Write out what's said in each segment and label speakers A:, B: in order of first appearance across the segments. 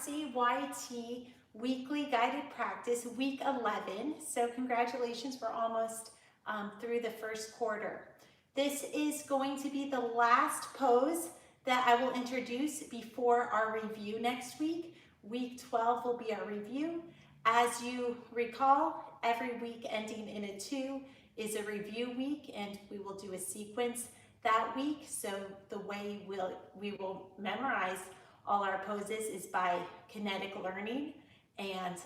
A: RCYT weekly guided practice, week 11. So congratulations, we're almost through the first quarter. This is going to be the last pose that I will introduce before our review next week. Week 12 will be our review. As you recall, every week ending in a 2 is a review week, and we will do a sequence that week. So the way we will memorize all our poses is by kinetic learning and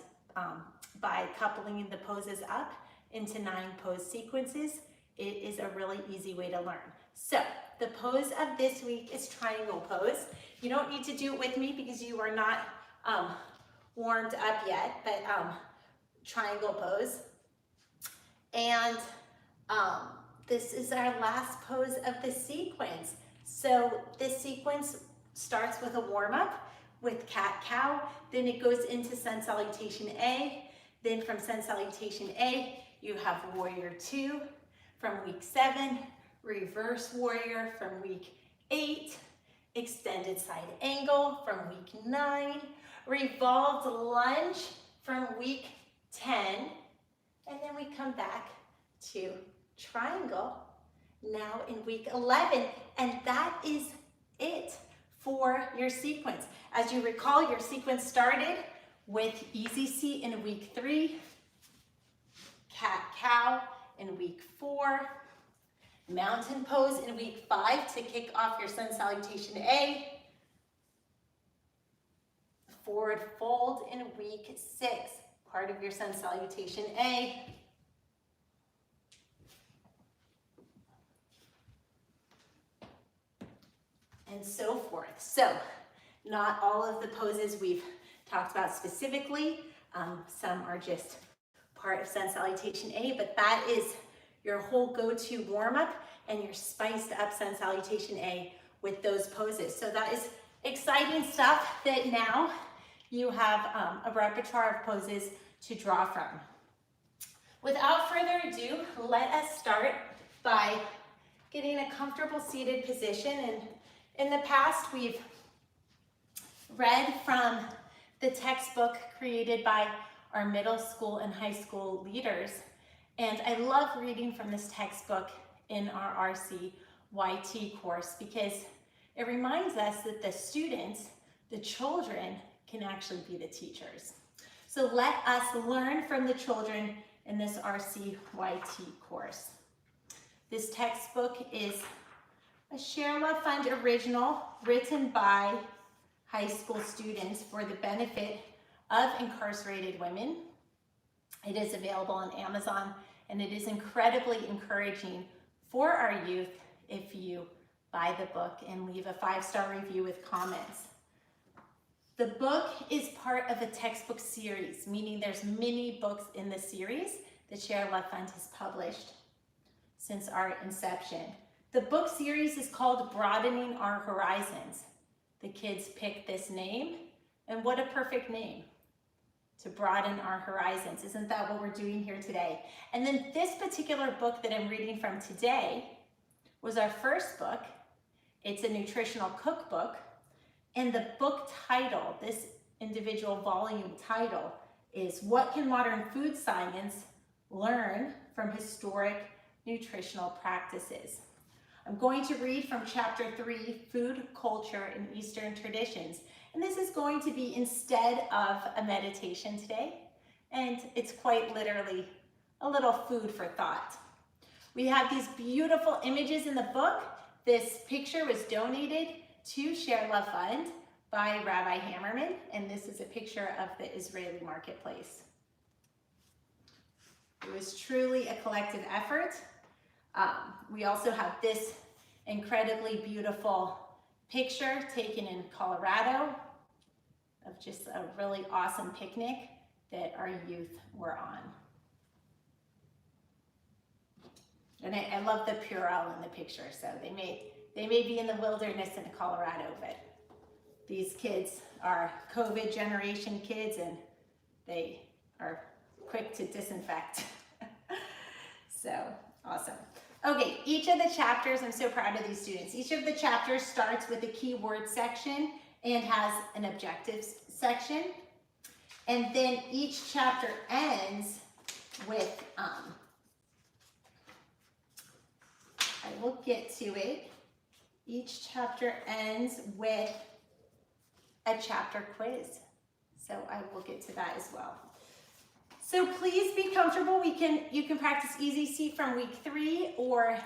A: by coupling the poses up into 9 pose sequences. It is a really easy way to learn. So the pose of this week is triangle pose. You don't need to do it with me because you are not warmed up yet, but triangle pose. And this is our last pose of the sequence. So this sequence starts with a warm-up with cat-cow, then it goes into sun salutation A, then from sun salutation A, you have warrior 2, from week 7, reverse warrior from week 8, extended side angle from week 9, revolved lunge from week 10, and then we come back to triangle now in week 11, and that is it for your sequence. As you recall, your sequence started with easy seat in week 3, cat-cow in week 4, mountain pose in week 5 to kick off your sun salutation A, forward fold in week 6, part of your sun salutation A, and so forth. So not all of the poses we've talked about specifically. Some are just part of sun salutation A, but that is your whole go-to warm-up and your spiced up sun salutation A with those poses. So that is exciting stuff that now you have a repertoire of poses to draw from. Without further ado, let us start by getting a comfortable seated position. And in the past, we've read from the textbook created by our middle school and high school leaders. And I love reading from this textbook in our RCYT course because it reminds us that the students, the children, can actually be the teachers. So let us learn from the children in this RCYT course. This textbook is a ShareLove.Fund original written by high school students for the benefit of incarcerated women. It is available on Amazon, and it is incredibly encouraging for our youth if you buy the book and leave a 5-star review with comments. The book is part of a textbook series, meaning there's many books in the series that ShareLove.Fund has published since our inception. The book series is called Broadening Our Horizons. The kids picked this name, and what a perfect name to broaden our horizons. Isn't that what we're doing here today? And then this particular book that I'm reading from today was our first book. It's a nutritional cookbook, and the book title, this individual volume title, is What Can Modern Food Science Learn from Historic Nutritional Practices? I'm going to read from chapter 3, Food, Culture, and Eastern Traditions. And this is going to be instead of a meditation today. And it's quite literally a little food for thought. We have these beautiful images in the book. This picture was donated to ShareLove.Fund by Rabbi Hammerman. And this is a picture of the Israeli marketplace. It was truly a collective effort. We also have this incredibly beautiful picture taken in Colorado of just a really awesome picnic that our youth were on. And I love the Purell in the picture. So they may be in the wilderness in Colorado, but these kids are COVID generation kids and they are quick to disinfect. So awesome. Okay, each of the chapters, I'm so proud of these students. Each of the chapters starts with a keyword section and has an objectives section. And then each chapter ends with, I will get to it. Each chapter ends with a chapter quiz. So I will get to that as well. So please be comfortable. You can practice easy seat from week 3 or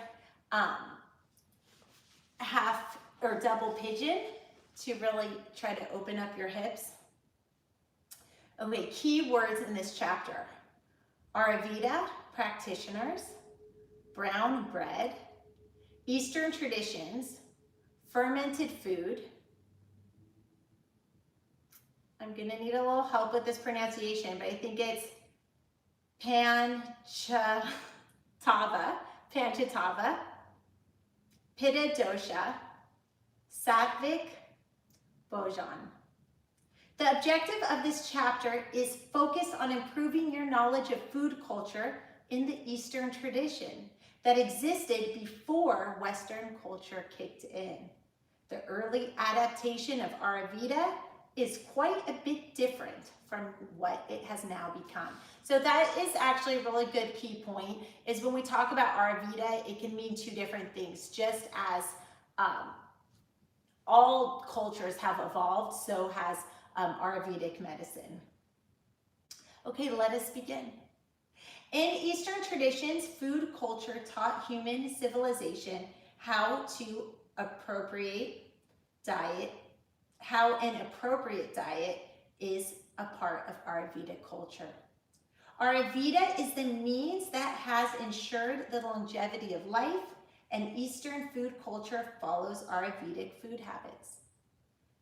A: half or double pigeon to really try to open up your hips. Okay, key words in this chapter. Ayurveda practitioners, brown bread, Eastern traditions, fermented food. I'm gonna need a little help with this pronunciation, but I think it's Panchatava, Pitta dosha, Sattvic, Bhojan. The objective of this chapter is focused on improving your knowledge of food culture in the Eastern tradition that existed before Western culture kicked in. The early adaptation of Ayurveda is quite a bit different from what it has now become. So that is actually a really good key point, is when we talk about Ayurveda, it can mean 2 different things. Just as all cultures have evolved, so has Ayurvedic medicine. Okay, let us begin. In Eastern traditions, food culture taught human civilization how an appropriate diet is a part of Ayurvedic culture. Ayurveda is the means that has ensured the longevity of life, and Eastern food culture follows Ayurvedic food habits.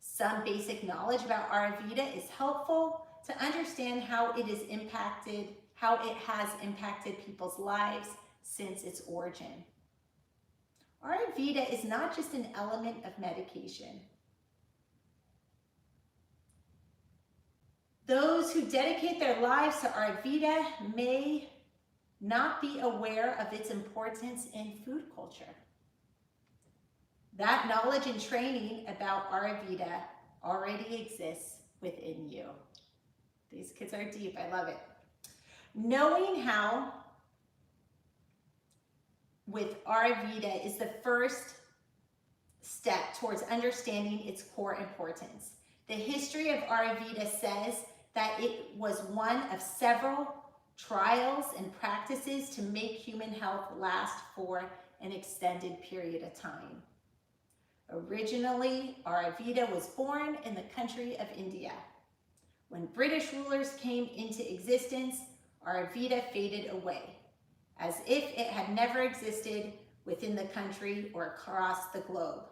A: Some basic knowledge about Ayurveda is helpful to understand how it has impacted people's lives since its origin. Ayurveda is not just an element of medication. Those who dedicate their lives to Ayurveda may not be aware of its importance in food culture. That knowledge and training about Ayurveda already exists within you. These kids are deep, I love it. Knowing how with Ayurveda is the first step towards understanding its core importance. The history of Ayurveda says that it was one of several trials and practices to make human health last for an extended period of time. Originally, Ayurveda was born in the country of India. When British rulers came into existence, Ayurveda faded away, as if it had never existed within the country or across the globe.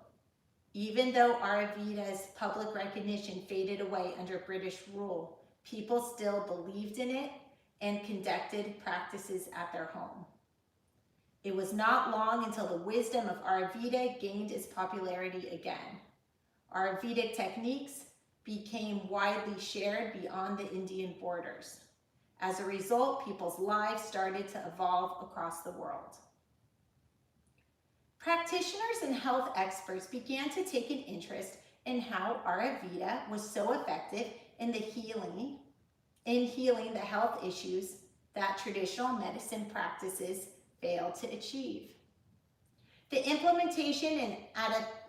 A: Even though Ayurveda's public recognition faded away under British rule, people still believed in it and conducted practices at their home. It was not long until the wisdom of Ayurveda gained its popularity again. Ayurvedic techniques became widely shared beyond the Indian borders. As a result, people's lives started to evolve across the world. Practitioners and health experts began to take an interest in how Ayurveda was so effective in healing the health issues that traditional medicine practices failed to achieve. The implementation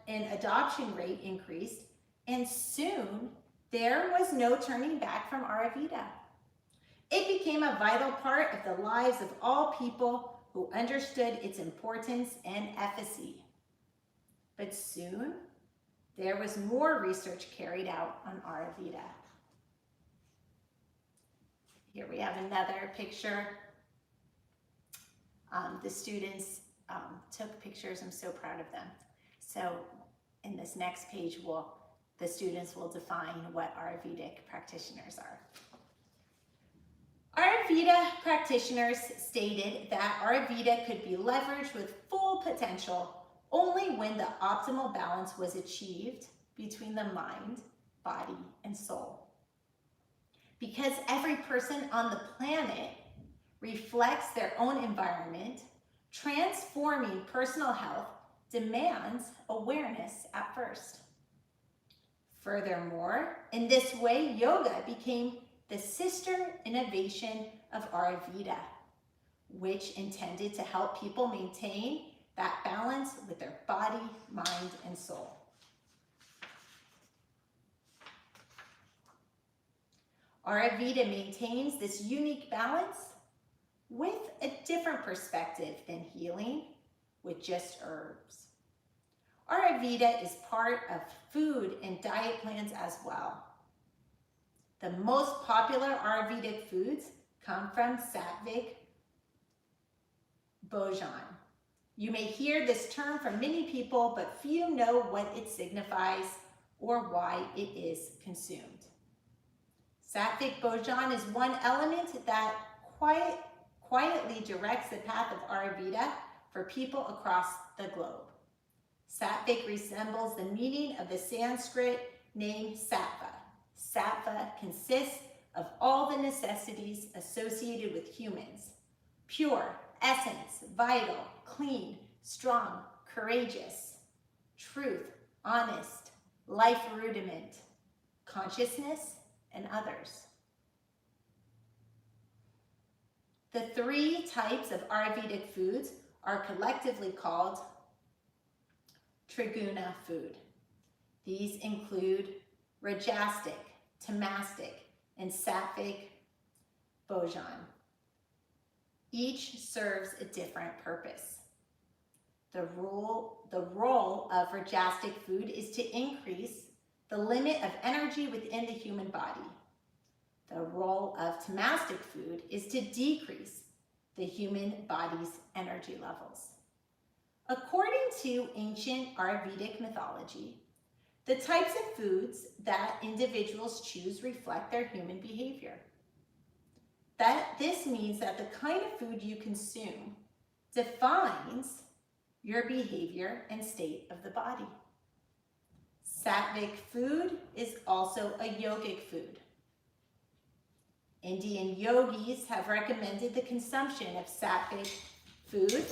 A: and adoption rate increased, and soon there was no turning back from Ayurveda. It became a vital part of the lives of all people who understood its importance and efficacy. But soon, there was more research carried out on Ayurveda. Here we have another picture. The students took pictures. I'm so proud of them. So in this next page, the students will define what Ayurvedic practitioners are. Ayurveda practitioners stated that Ayurveda could be leveraged with full potential only when the optimal balance was achieved between the mind, body, and soul. Because every person on the planet reflects their own environment, transforming personal health demands awareness at first. Furthermore, in this way, yoga became the sister innovation of Ayurveda, which intended to help people maintain that balance with their body, mind, and soul. Ayurveda maintains this unique balance with a different perspective than healing with just herbs. Ayurveda is part of food and diet plans as well. The most popular Ayurvedic foods come from Sattvic Bhojan. You may hear this term from many people, but few know what it signifies or why it is consumed. Sattvic Bhojan is one element that quietly directs the path of Ayurveda for people across the globe. Sattvic resembles the meaning of the Sanskrit name sattva. Sattva consists of all the necessities associated with humans: pure, essence, vital, clean, strong, courageous, truth, honest, life rudiment, consciousness, and others. The three types of Ayurvedic foods are collectively called Triguna food. These include Rajasic, Tamastic, and Sattvic Bhojan. Each serves a different purpose. The role of Rajasic food is to increase the limit of energy within the human body. The role of Tamastic food is to decrease the human body's energy levels. According to ancient Ayurvedic mythology, the types of foods that individuals choose reflect their human behavior. This means that the kind of food you consume defines your behavior and state of the body. Sattvic food is also a yogic food. Indian yogis have recommended the consumption of sattvic food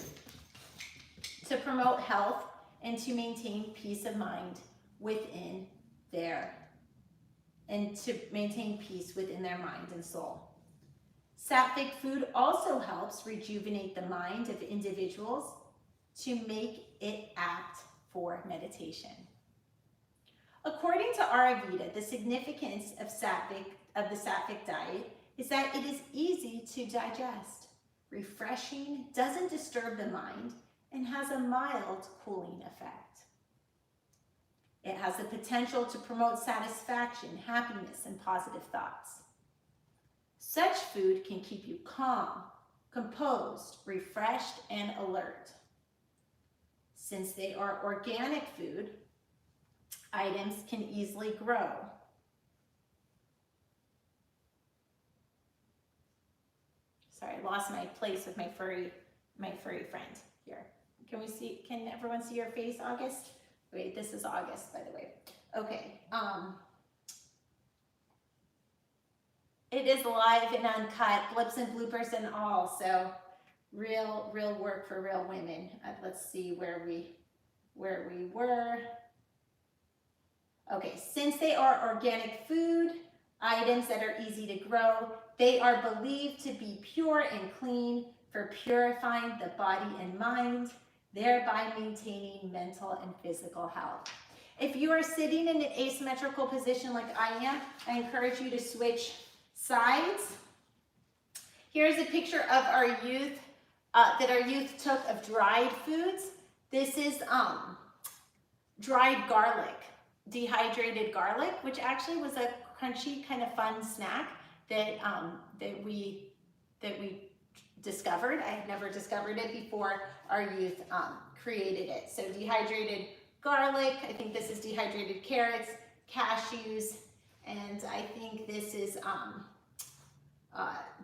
A: to promote health and to maintain peace of mind within their mind and soul. Sattvic food also helps rejuvenate the mind of individuals to make it apt for meditation. According to Ayurveda, the significance of the sattvic diet is that it is easy to digest, refreshing, doesn't disturb the mind, and has a mild cooling effect. It has the potential to promote satisfaction, happiness, and positive thoughts. Such food can keep you calm, composed, refreshed, and alert. Since they are organic food, items can easily grow. Sorry, I lost my place with my furry friend here. Can everyone see your face, August? Wait, this is August, by the way. Okay, it is live and uncut, blips and bloopers and all, so real work for real women. Let's see where we were. Okay, since they are organic food, items that are easy to grow, they are believed to be pure and clean for purifying the body and mind, thereby maintaining mental and physical health. If you are sitting in an asymmetrical position like I am, I encourage you to switch sides. Here's a picture of our youth that our youth took of dried foods. This is dried garlic, dehydrated garlic, which actually was a crunchy kind of fun snack that we discovered. I had never discovered it before our youth created it. So dehydrated garlic, I think this is dehydrated carrots, cashews, and I think this is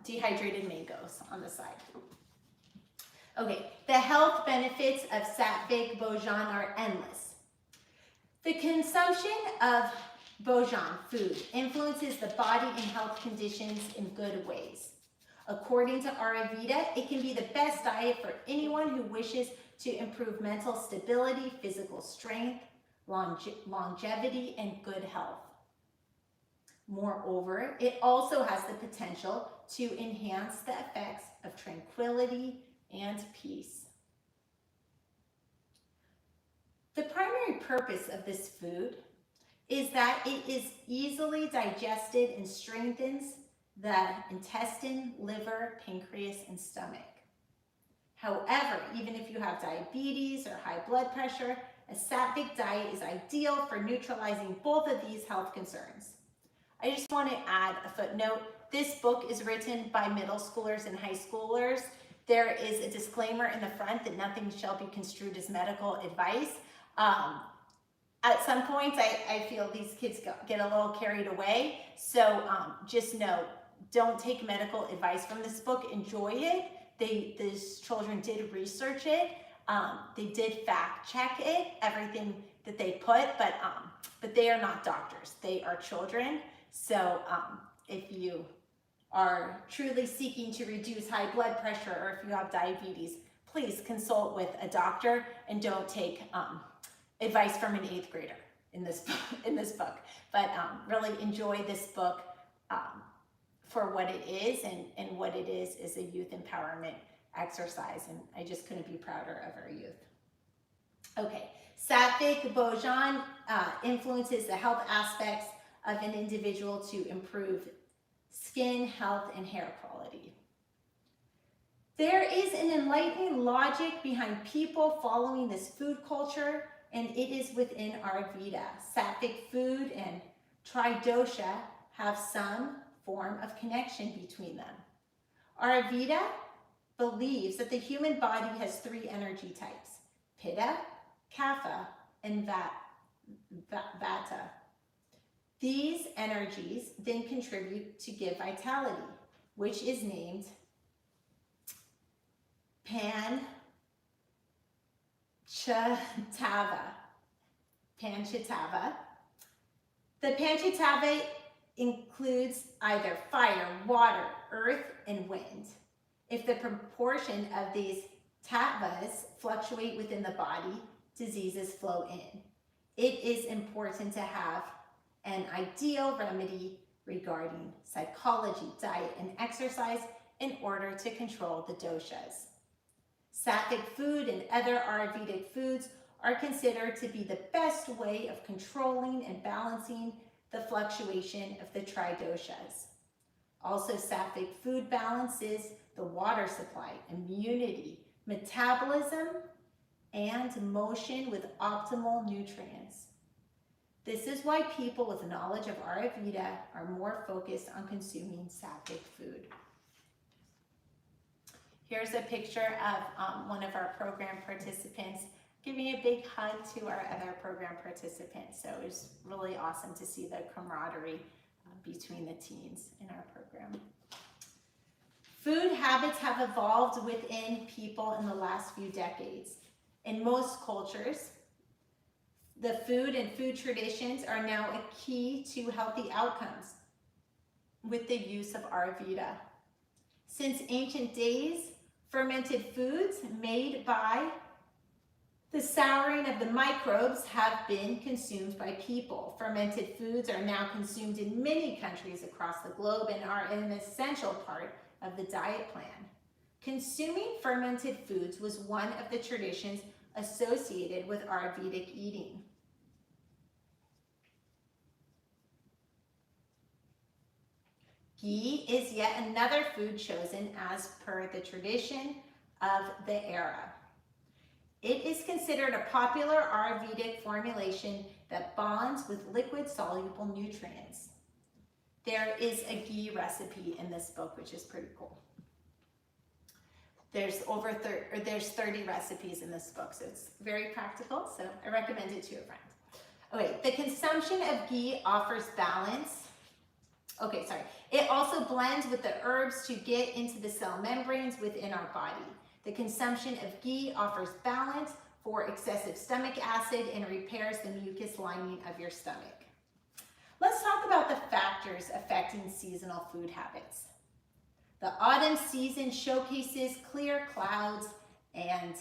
A: dehydrated mangoes on the side. Okay, the health benefits of Sattvic Bhojan are endless. The consumption of Bhojan food influences the body and health conditions in good ways. According to Ayurveda, it can be the best diet for anyone who wishes to improve mental stability, physical strength, longevity, and good health. Moreover, it also has the potential to enhance the effects of tranquility and peace. The primary purpose of this food is that it is easily digested and strengthens the intestine, liver, pancreas, and stomach. However, even if you have diabetes or high blood pressure, a sattvic diet is ideal for neutralizing both of these health concerns. I just want to add a footnote. This book is written by middle schoolers and high schoolers. There is a disclaimer in the front that nothing shall be construed as medical advice. At some points, I feel these kids get a little carried away. So just know, don't take medical advice from this book. Enjoy it. These children did research it. They did fact check it, everything that they put, but they are not doctors. They are children. So if you are truly seeking to reduce high blood pressure or if you have diabetes, please consult with a doctor and don't take advice from an 8th grader in this book. But really enjoy this book for what it is, and what it is a youth empowerment exercise, and I just couldn't be prouder of our youth. Okay, sattvic bhojan influences the health aspects of an individual to improve skin health and hair quality. There is an enlightening logic behind people following this food culture, and it is within Ayurveda. Sattvic food and tridosha have some form of connection between them. Ayurveda believes that the human body has 3 energy types: Pitta, Kapha, and Vata. These energies then contribute to give vitality, which is named Panchatattva. The Panchatattva includes either fire, water, earth, and wind. If the proportion of these tattvas fluctuate within the body, diseases flow in. It is important to have an ideal remedy regarding psychology, diet, and exercise in order to control the doshas. Sattvic food and other Ayurvedic foods are considered to be the best way of controlling and balancing the fluctuation of the tridoshas. Also, sattvic food balances the water supply, immunity, metabolism, and motion with optimal nutrients. This is why people with knowledge of Ayurveda are more focused on consuming sattvic food. Here's a picture of one of our program participants giving a big hug to our other program participants. So it was really awesome to see the camaraderie between the teens in our program. Food habits have evolved within people in the last few decades. In most cultures, the food and food traditions are now a key to healthy outcomes with the use of Ayurveda. Since ancient days, fermented foods made by the souring of the microbes have been consumed by people. Fermented foods are now consumed in many countries across the globe and are an essential part of the diet plan. Consuming fermented foods was one of the traditions associated with Ayurvedic eating. Ghee is yet another food chosen as per the tradition of the era. It is considered a popular Ayurvedic formulation that bonds with liquid soluble nutrients. There is a ghee recipe in this book, which is pretty cool. There's 30 recipes in this book, so it's very practical, so I recommend it to a friend. Okay, the consumption of ghee offers balance. It also blends with the herbs to get into the cell membranes within our body. The consumption of ghee offers balance for excessive stomach acid and repairs the mucus lining of your stomach. Let's talk about the factors affecting seasonal food habits. The autumn season showcases clear clouds and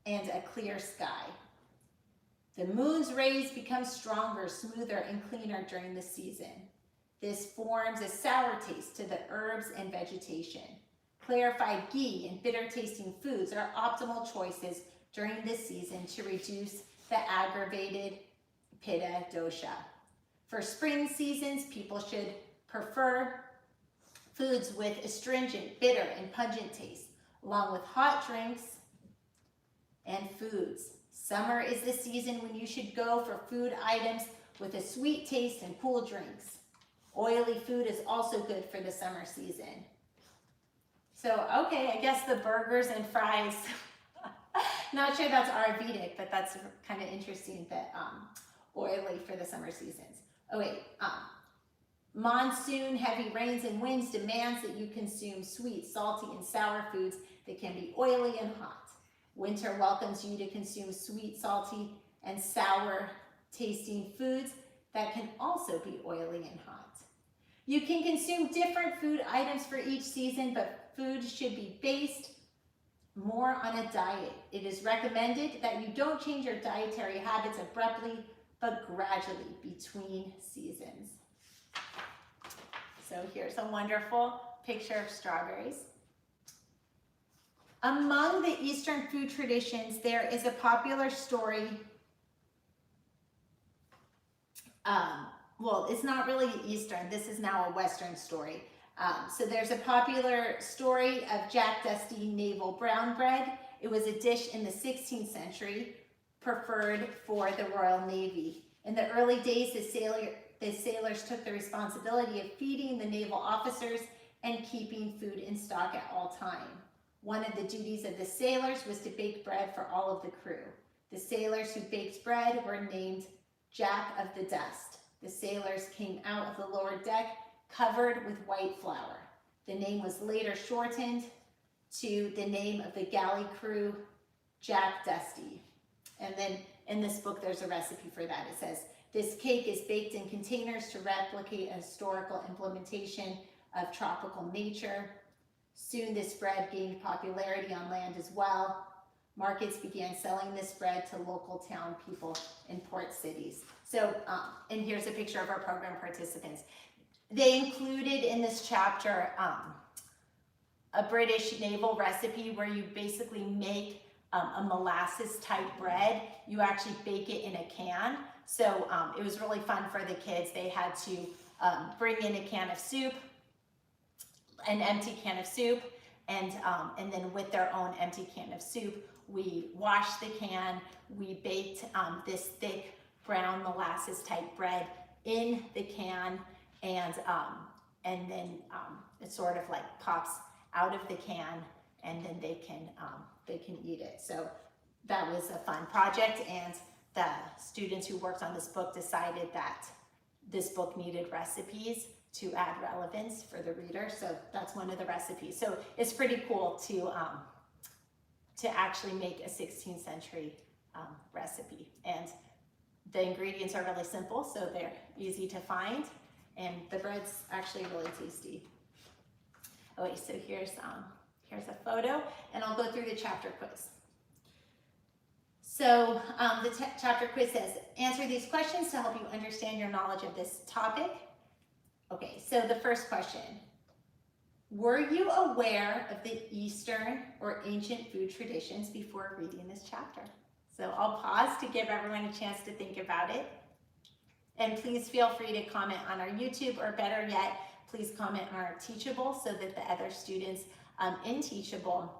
A: a clear sky. The moon's rays become stronger, smoother, and cleaner during the season. This forms a sour taste to the herbs and vegetation. Clarified ghee and bitter-tasting foods are optimal choices during this season to reduce the aggravated pitta dosha. For spring seasons, people should prefer foods with astringent, bitter, and pungent taste, along with hot drinks and foods. Summer is the season when you should go for food items with a sweet taste and cool drinks. Oily food is also good for the summer season. So, okay, I guess the burgers and fries, not sure that's Ayurvedic, but that's kind of interesting that oily for the summer seasons. Okay, monsoon, heavy rains and winds demands that you consume sweet, salty, and sour foods that can be oily and hot. Winter welcomes you to consume sweet, salty, and sour tasting foods that can also be oily and hot. You can consume different food items for each season, but food should be based more on a diet. It is recommended that you don't change your dietary habits abruptly, but gradually between seasons. So here's a wonderful picture of strawberries. Among the Eastern food traditions, there is a popular story. Well, it's not really Eastern. This is now a Western story. So there's a popular story of Jack Dusty navel brown bread. It was a dish in the 16th century, preferred for the Royal Navy. In the early days, the sailors took the responsibility of feeding the naval officers and keeping food in stock at all time. One of the duties of the sailors was to bake bread for all of the crew. The sailors who baked bread were named Jack of the Dust. The sailors came out of the lower deck covered with white flour. The name was later shortened to the name of the galley crew, Jack Dusty. And then in this book, there's a recipe for that. It says, this cake is baked in containers to replicate a historical implementation of tropical nature. Soon this bread gained popularity on land as well. Markets began selling this bread to local town people in port cities. So, and here's a picture of our program participants. They included in this chapter a British naval recipe where you basically make a molasses type bread. You actually bake it in a can. So it was really fun for the kids. They had to bring in a can of soup, an empty can of soup, and then with their own empty can of soup, we washed the can, we baked this thick brown molasses type bread in the can, and then it sort of like pops out of the can, and then they can eat it. So that was a fun project, and the students who worked on this book decided that this book needed recipes to add relevance for the reader. So that's one of the recipes. So it's pretty cool to actually make a 16th century recipe. And the ingredients are really simple, so they're easy to find. And the bread's actually really tasty. Okay, so here's a photo, and I'll go through the chapter quiz. So the chapter quiz says, answer these questions to help you understand your knowledge of this topic. Okay, so the first question, were you aware of the Eastern or ancient food traditions before reading this chapter? So I'll pause to give everyone a chance to think about it. And please feel free to comment on our YouTube, or better yet, please comment on our Teachable so that the other students in Teachable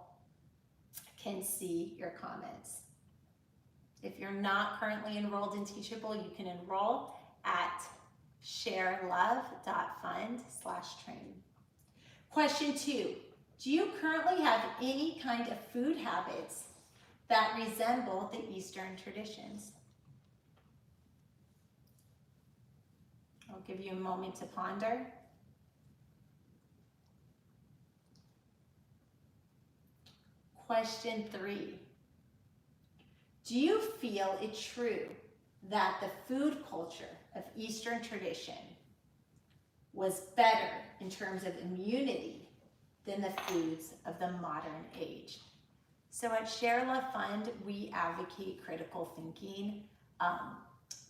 A: can see your comments. If you're not currently enrolled in Teachable, you can enroll at ShareLove.Fund/train. Question 2, do you currently have any kind of food habits that resemble the Eastern traditions? I'll give you a moment to ponder. Question 3, do you feel it true that the food culture of Eastern tradition was better in terms of immunity than the foods of the modern age? So at ShareLove.Fund, we advocate critical thinking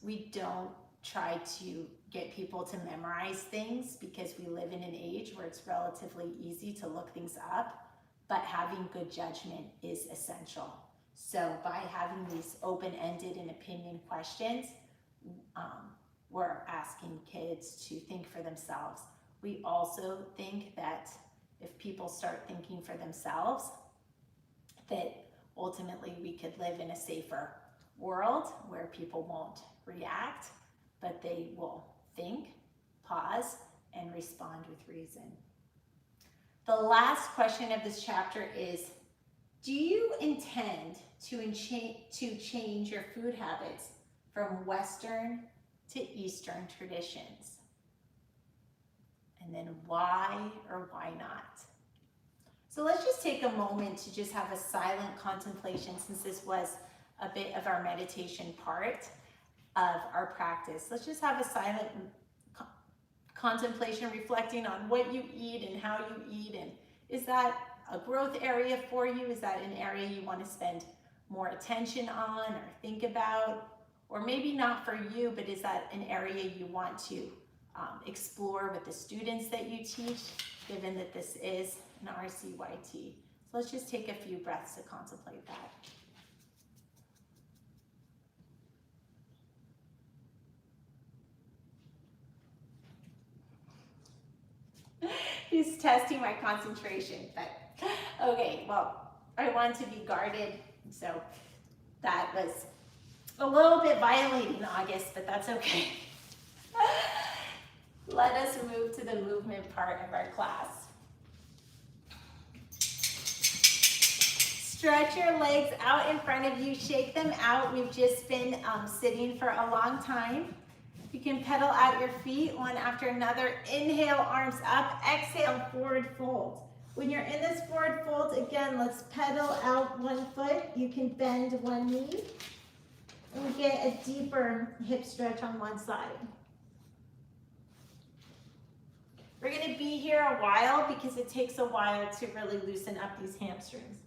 A: We don't try to get people to memorize things because we live in an age where it's relatively easy to look things up, but having good judgment is essential. So by having these open-ended and opinion questions, we're asking kids to think for themselves. We also think that if people start thinking for themselves, that ultimately we could live in a safer world where people won't react, but they will think, pause, and respond with reason. The last question of this chapter is, do you intend to change your food habits from Western to Eastern traditions? And then why or why not? So let's just take a moment to just have a silent contemplation, since this was a bit of our meditation part of our practice. Let's just have a silent contemplation, reflecting on what you eat and how you eat, and is that a growth area for you? Is that an area you want to spend more attention on or think about? Or maybe not for you, but is that an area you want to explore with the students that you teach, given that this is an RCYT? So let's just take a few breaths to contemplate that. He's testing my concentration, but okay, well, I want to be guarded, so that was a little bit violating August, but that's okay. Let us move to the movement part of our class. Stretch your legs out in front of you, shake them out. We've just been sitting for a long time. You can pedal out your feet one after another. Inhale, arms up. Exhale, forward fold. When you're in this forward fold, again, let's pedal out one foot. You can bend one knee and get a deeper hip stretch on one side. We're going to be here a while because it takes a while to really loosen up these hamstrings.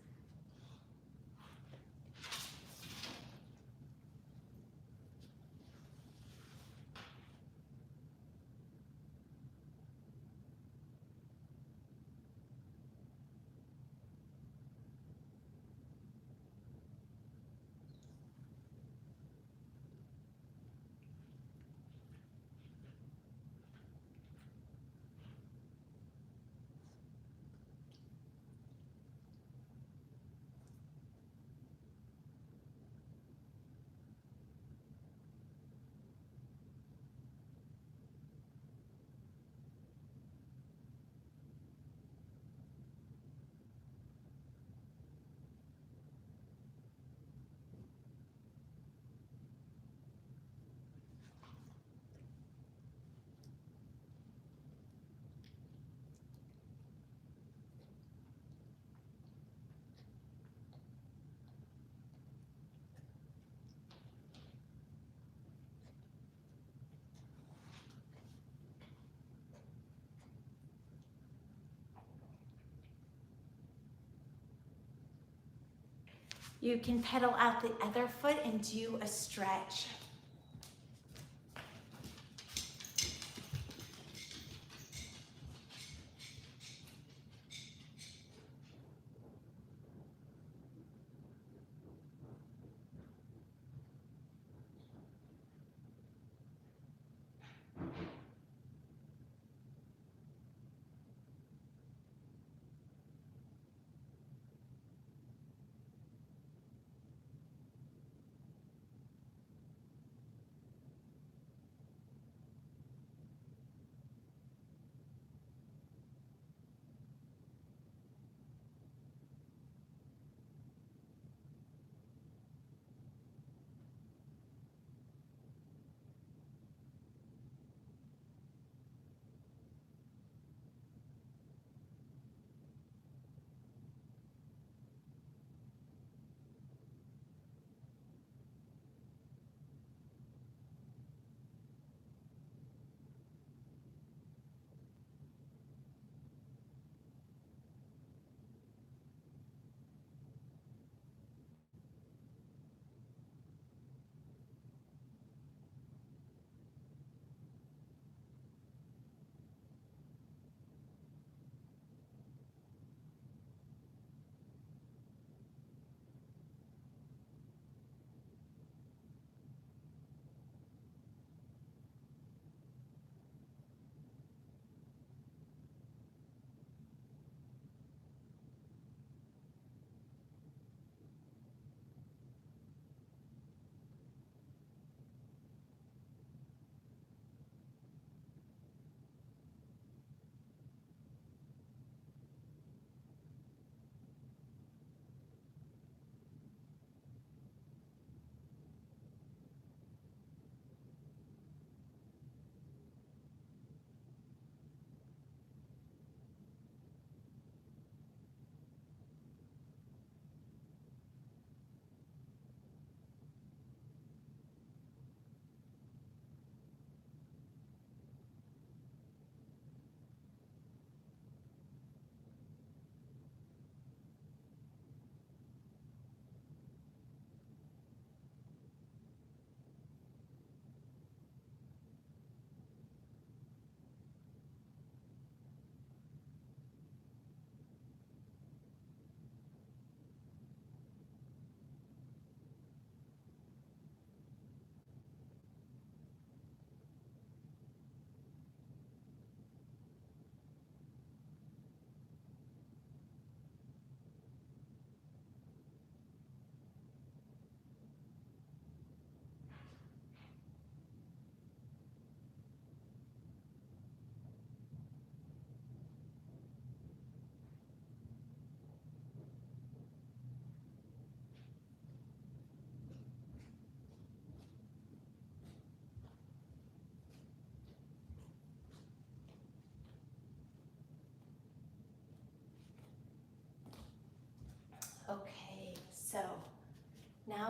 A: You can pedal out the other foot and do a stretch.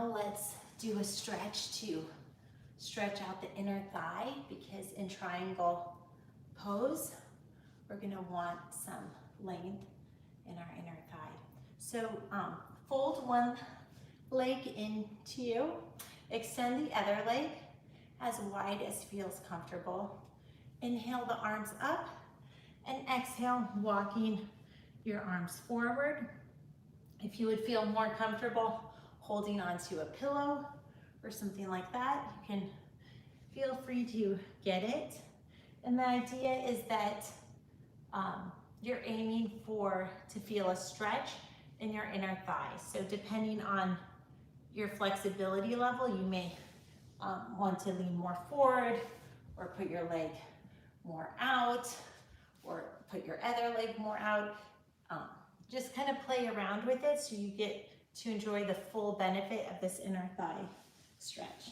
A: Now let's do a stretch to stretch out the inner thigh, because in triangle pose, we're gonna want some length in our inner thigh. So fold one leg into you, extend the other leg as wide as feels comfortable. Inhale the arms up, and exhale, walking your arms forward. If you would feel more comfortable holding onto a pillow or something like that, you can feel free to get it. And the idea is that you're aiming to feel a stretch in your inner thigh. So depending on your flexibility level, you may want to lean more forward, or put your leg more out, or put your other leg more out. Just kind of play around with it so you get to enjoy the full benefit of this inner thigh stretch.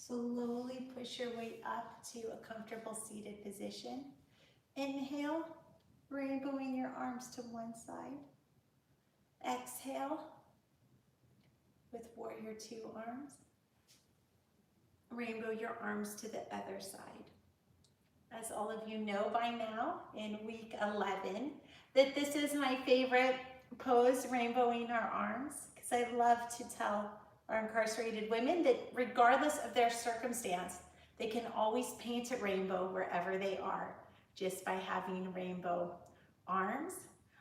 A: Slowly push your way up to a comfortable seated position. Inhale, rainbowing your arms to one side. Exhale with warrior two arms. Rainbow your arms to the other side. As all of you know by now, in week 11, that this is my favorite pose, rainbowing our arms, because I love to tell our incarcerated women that regardless of their circumstance, they can always paint a rainbow wherever they are, just by having rainbow arms.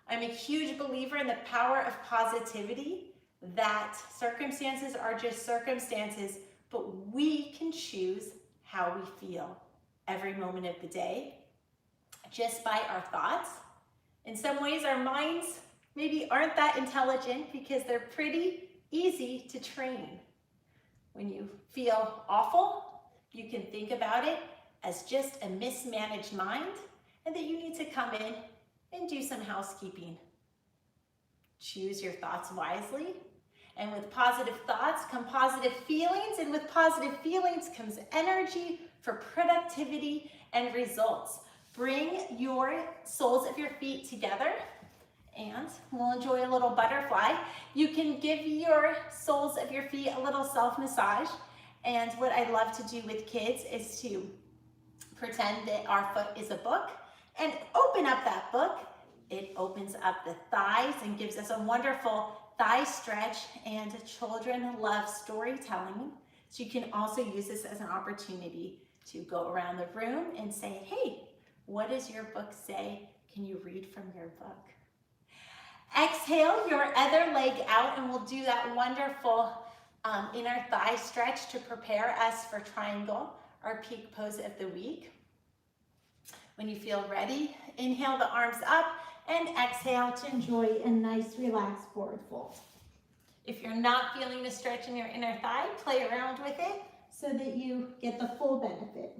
A: I'm a huge believer in the power of positivity, that circumstances are just circumstances, but we can choose how we feel every moment of the day, just by our thoughts. In some ways, our minds maybe aren't that intelligent because they're pretty easy to train. When you feel awful, you can think about it as just a mismanaged mind and that you need to come in and do some housekeeping. Choose your thoughts wisely. And with positive thoughts come positive feelings, and with positive feelings comes energy for productivity and results. Bring your soles of your feet together and we'll enjoy a little butterfly. You can give your soles of your feet a little self-massage. And what I love to do with kids is to pretend that our foot is a book and open up that book. It opens up the thighs and gives us a wonderful thigh stretch, and children love storytelling. So you can also use this as an opportunity to go around the room and say, hey, what does your book say? Can you read from your book? Exhale your other leg out, and we'll do that wonderful inner thigh stretch to prepare us for triangle, our peak pose of the week. When you feel ready, inhale the arms up and exhale to enjoy a nice relaxed forward fold. If you're not feeling the stretch in your inner thigh, play around with it so that you get the full benefit.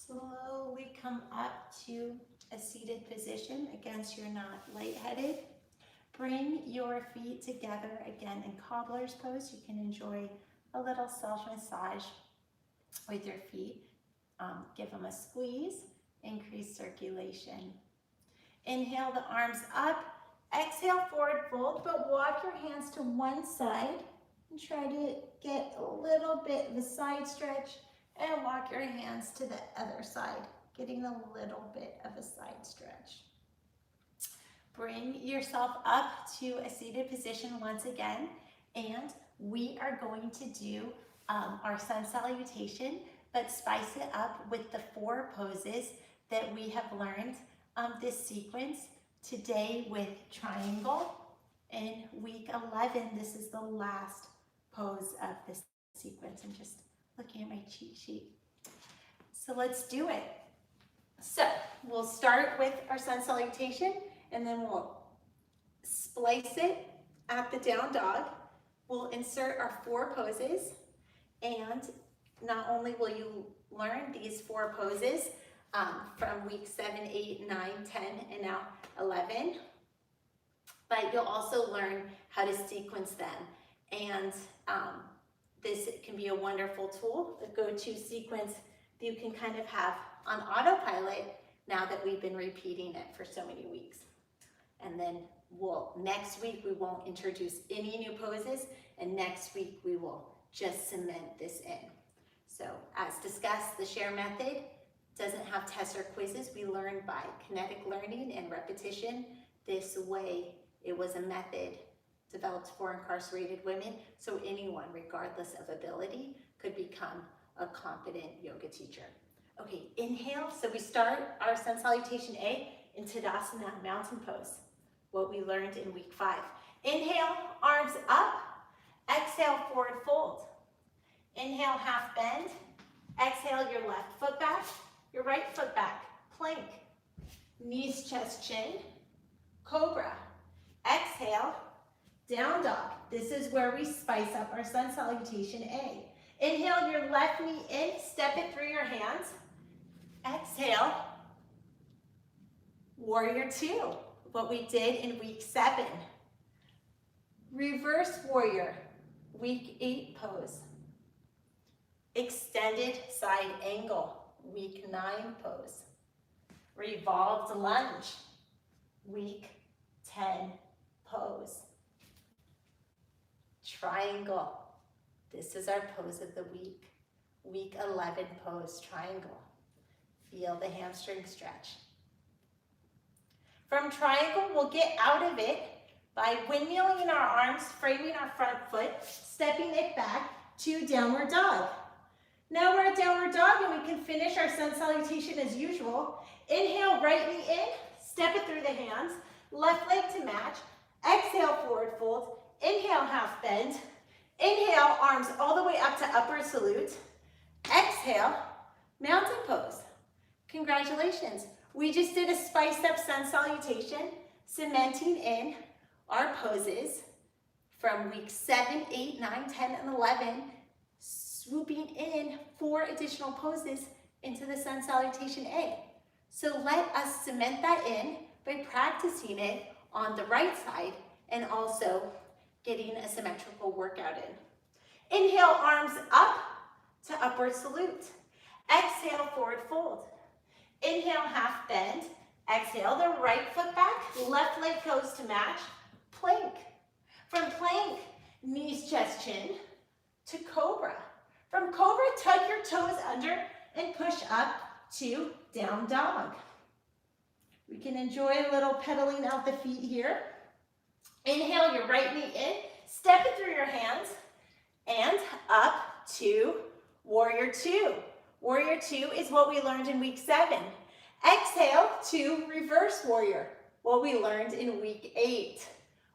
A: Slowly come up to a seated position. Again, so you're not lightheaded. Bring your feet together again in cobbler's pose. You can enjoy a little self-massage with your feet. Give them a squeeze, increase circulation. Inhale the arms up. Exhale, forward fold, but walk your hands to one side and try to get a little bit of a side stretch and walk your hands to the other side, getting a little bit of a side stretch. Bring yourself up to a seated position once again, and we are going to do our sun salutation, but spice it up with the 4 poses that we have learned this sequence today with triangle. In week 11, this is the last pose of this sequence. I'm just looking at my cheat sheet. So let's do it. So we'll start with our sun salutation, and then we'll splice it at the down dog. We'll insert our 4 poses, and not only will you learn these 4 poses from week 7, 8, 9, 10, and now 11, but you'll also learn how to sequence them. And this can be a wonderful tool, a go-to sequence that you can kind of have on autopilot now that we've been repeating it for so many weeks. And then next week we won't introduce any new poses, and next week we will just cement this in. So as discussed, the SHARE method doesn't have tests or quizzes. We learn by kinetic learning and repetition. This way, it was a method developed for incarcerated women, so anyone, regardless of ability, could become a competent yoga teacher. Okay, inhale. So we start our sun salutation A in Tadasana, mountain pose, what we learned in week 5. Inhale, arms up. Exhale, forward fold. Inhale, half bend. Exhale, your left foot back, your right foot back. Plank. Knees, chest, chin. Cobra. Exhale, down dog. This is where we spice up our sun salutation A. Inhale your left knee in, step it through your hands. Exhale, warrior 2, what we did in week 7. Reverse warrior, week 8 pose. Extended side angle, week 9 pose. Revolved lunge, week 10 pose. Triangle. This is our pose of the week. Week 11 pose, triangle. Feel the hamstring stretch. From triangle, we'll get out of it by windmilling our arms, framing our front foot, stepping it back to downward dog. Now we're at downward dog, and we can finish our sun salutation as usual. Inhale, right knee in, step it through the hands, left leg to match. Exhale, forward fold. Inhale, half bend. Inhale, arms all the way up to upward salute. Exhale, mountain pose. Congratulations. We just did a spiced up sun salutation, cementing in our poses from week 7, 8, 9, 10, and 11, swooping in 4 additional poses into the sun salutation A. So let us cement that in by practicing it on the right side and also getting a symmetrical workout in. Inhale, arms up to upward salute. Exhale, forward fold. Inhale, half bend. Exhale, the right foot back, left leg goes to match. Plank. From plank, knees, chest, chin, to cobra. From cobra, tuck your toes under and push up to down dog. We can enjoy a little pedaling out the feet here. Inhale your right knee in, step it through your hands, and up to warrior 2. Warrior 2 is what we learned in week 7. Exhale to reverse warrior, what we learned in week 8.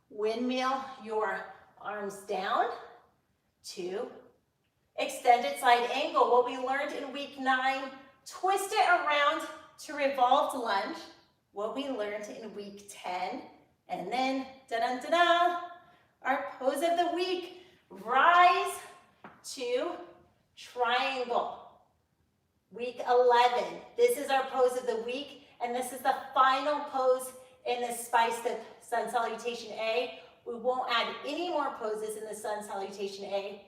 A: Windmill your arms down to extended side angle, what we learned in week 9. Twist it around to revolved lunge, what we learned in week 10. And then, da-da-da-da, our pose of the week, rise to triangle. Week 11. This is our pose of the week, and this is the final pose in the Spiced Up Sun Salutation A. We won't add any more poses in the Sun Salutation A.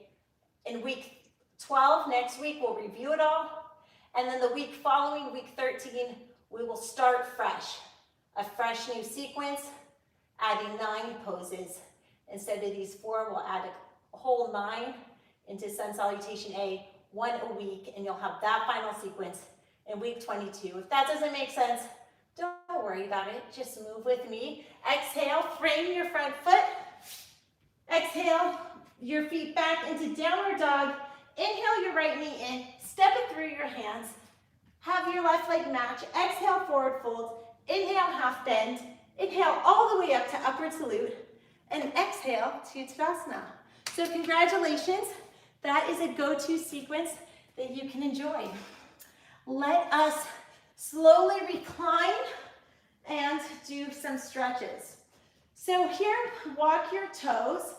A: In week 12, next week, we'll review it all. And then the week following, week 13, we will start fresh. A fresh new sequence, adding 9 poses. Instead of these 4, we'll add a whole 9 into Sun Salutation A, 1 a week, and you'll have that final sequence in week 22. If that doesn't make sense, don't worry about it. Just move with me. Exhale, frame your front foot. Exhale, your feet back into downward dog. Inhale your right knee in, step it through your hands. Have your left leg match. Exhale, forward fold. Inhale, half bend. Inhale all the way up to upward salute. And exhale to Tadasana. So congratulations. That is a go-to sequence that you can enjoy. Let us slowly recline and do some stretches. So here, walk your toes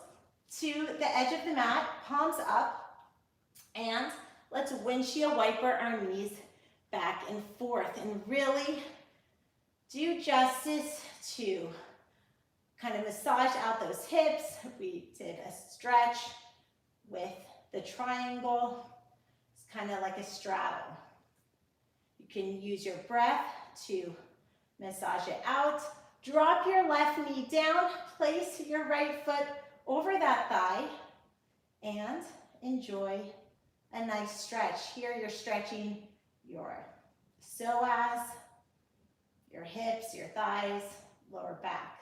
A: to the edge of the mat, palms up, and let's windshield wiper our knees back and forth and really do justice to kind of massage out those hips. We did a stretch with the triangle. It's kind of like a straddle. You can use your breath to massage it out. Drop your left knee down, place your right foot over that thigh, and enjoy a nice stretch. Here you're stretching your psoas, your hips, your thighs, lower back.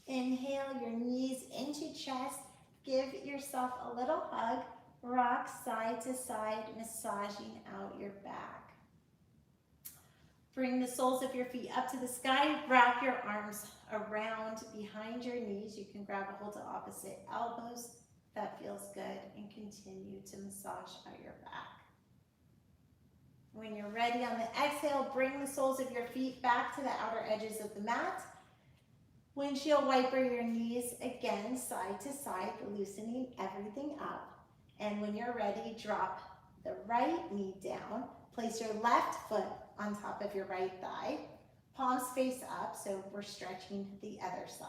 A: Inhale your knees into chest. Give yourself a little hug. Rock side to side, massaging out your back. Bring the soles of your feet up to the sky. Wrap your arms around behind your knees. You can grab a hold of opposite elbows. That feels good. And continue to massage out your back. When you're ready on the exhale, bring the soles of your feet back to the outer edges of the mat. Windshield wiper your knees again, side to side, loosening everything up. And when you're ready, drop the right knee down. Place your left foot on top of your right thigh. Palms face up, so we're stretching the other side.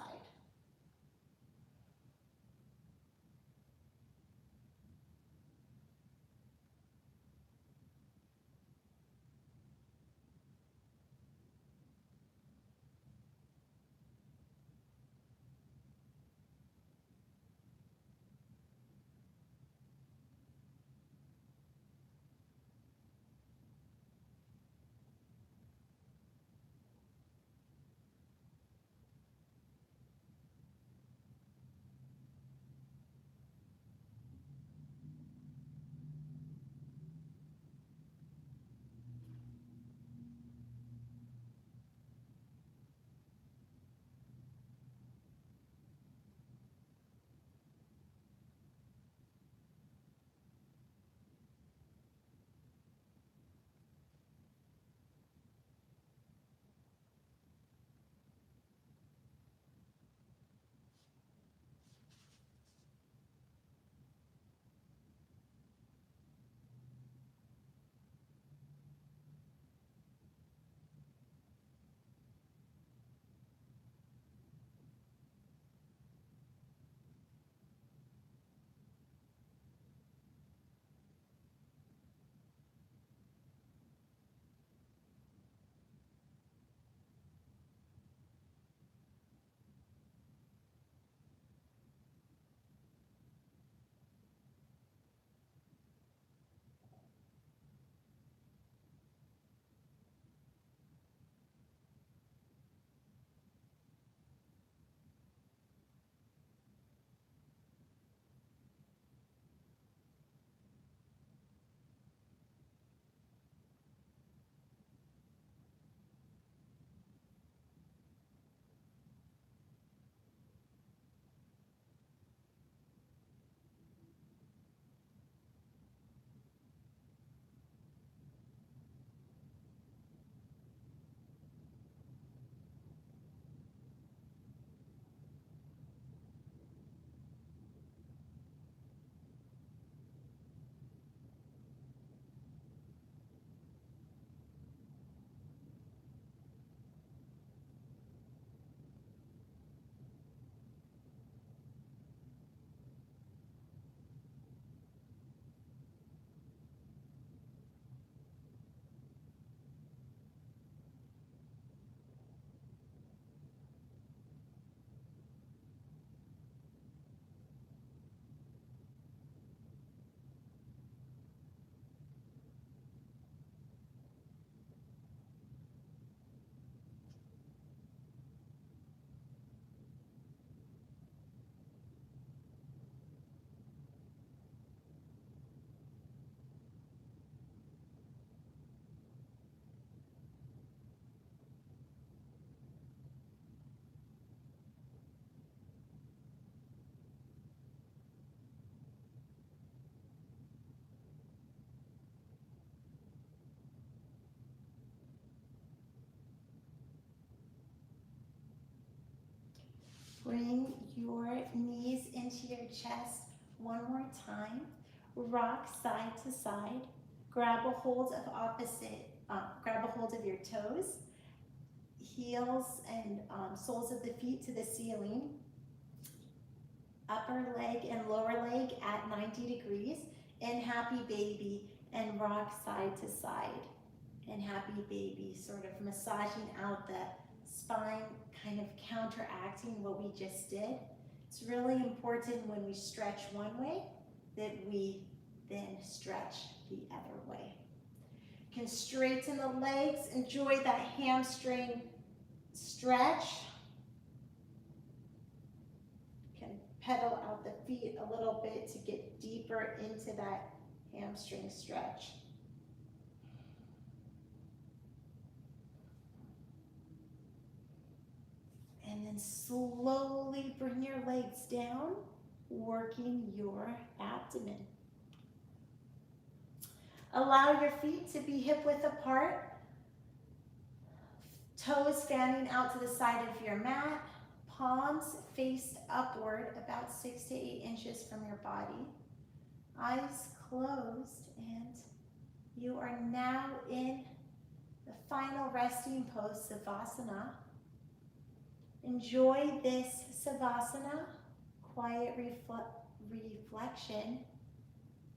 A: Bring your knees into your chest one more time. Rock side to side. Grab a hold of grab a hold of your toes, heels and soles of the feet to the ceiling. Upper leg and lower leg at 90 degrees. And happy baby and rock side to side. And happy baby, sort of massaging out the spine, kind of counteracting what we just did. It's really important when we stretch one way that we then stretch the other way. You can straighten the legs, enjoy that hamstring stretch. pedal out the feet a little bit to get deeper into that hamstring stretch. And then slowly bring your legs down, working your abdomen. Allow your feet to be hip width apart, toes fanning out to the side of your mat, palms faced upward about 6 to 8 inches from your body. Eyes closed, and you are now in the final resting pose, Savasana. Enjoy this Savasana, quiet reflection,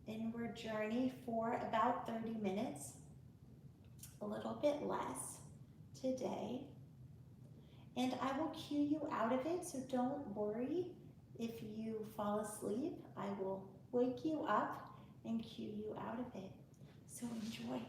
A: inward journey for about 30 minutes, a little bit less today. And I will cue you out of it, so don't worry if you fall asleep. I will wake you up and cue you out of it. So enjoy.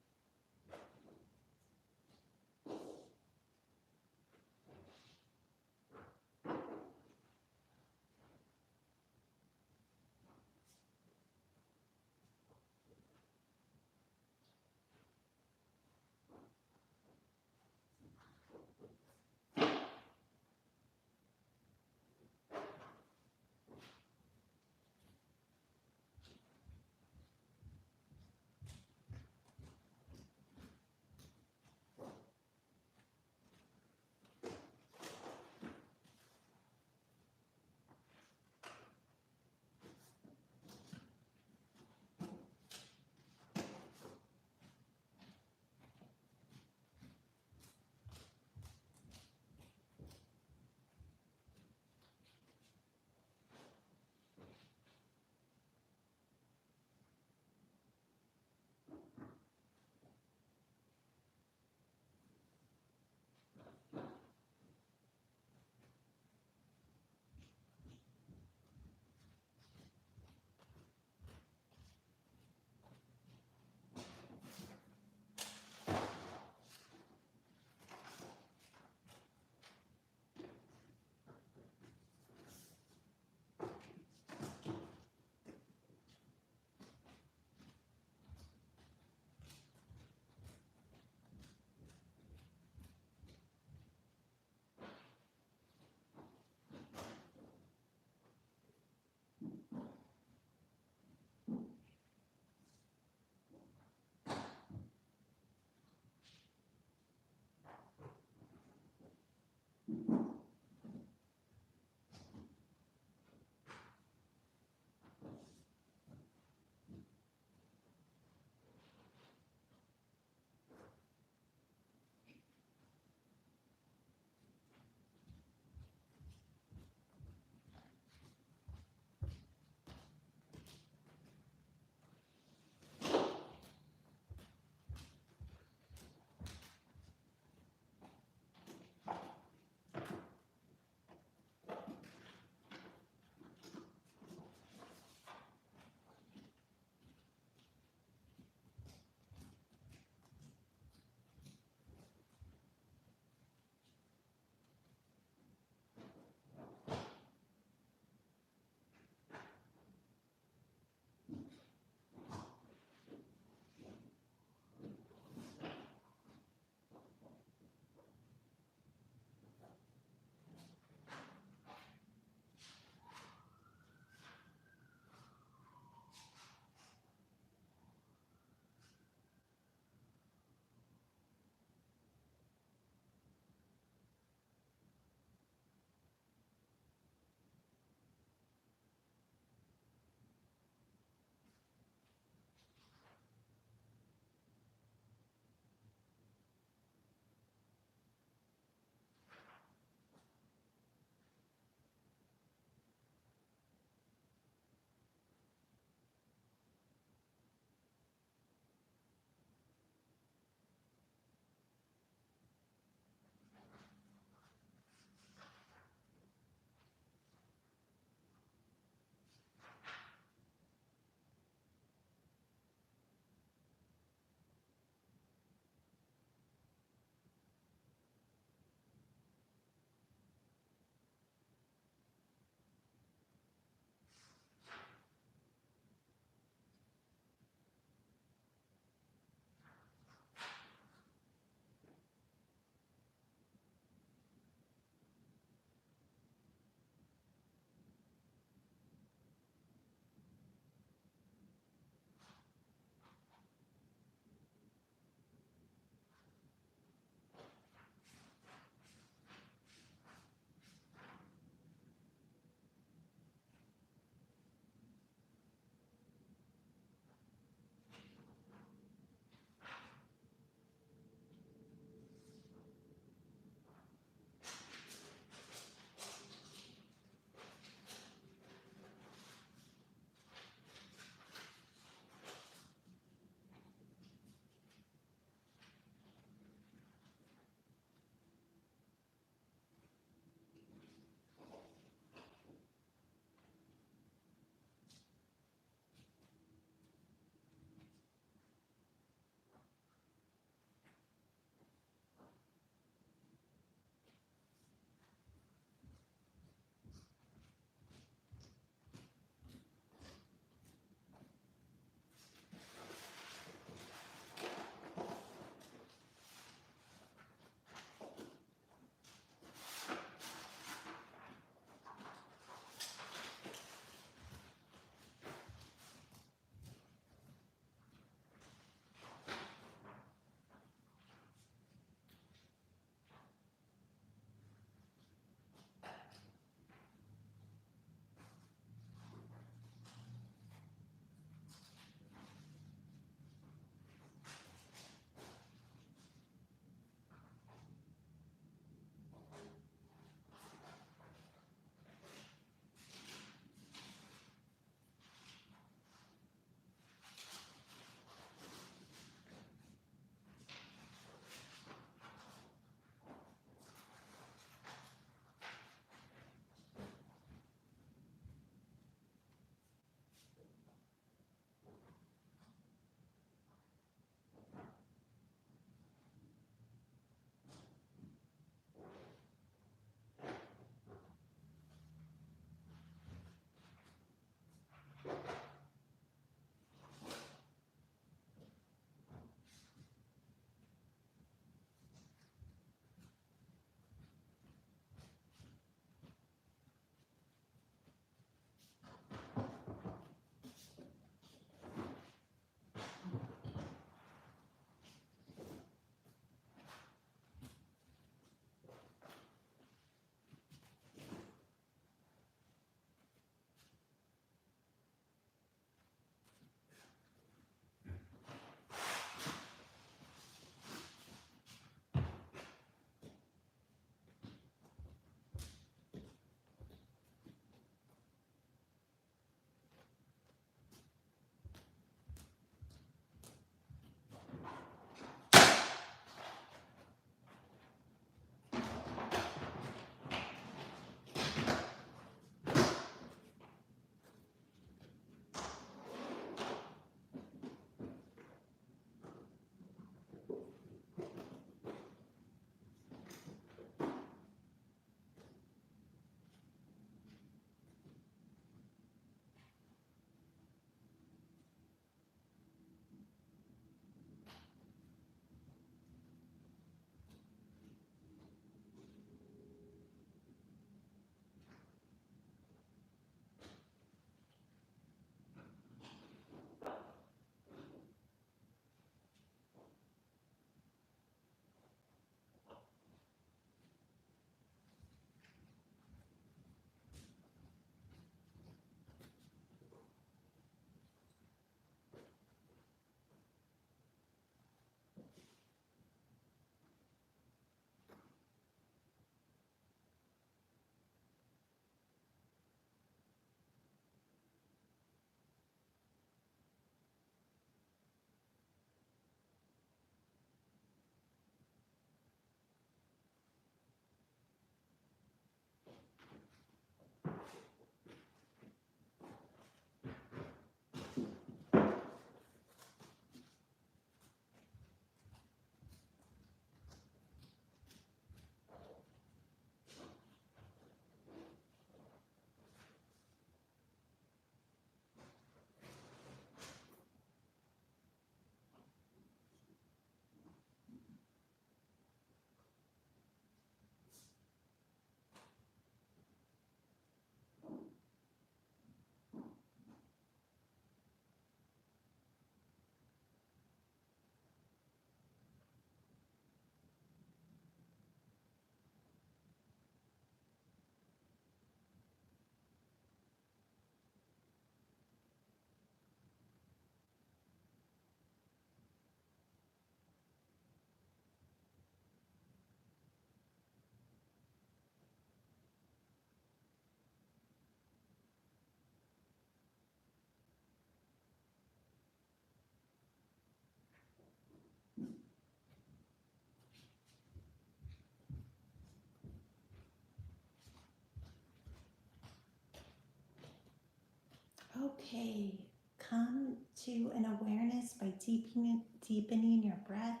A: Okay, come to an awareness by deepening your breath.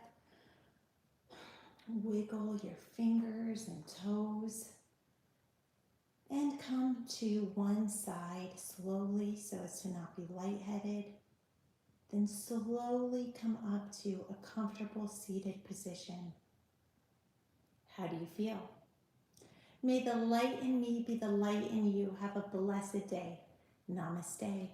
A: Wiggle your fingers and toes. And come to one side slowly so as to not be lightheaded. Then slowly come up to a comfortable seated position. How do you feel? May the light in me be the light in you. Have a blessed day. Namaste.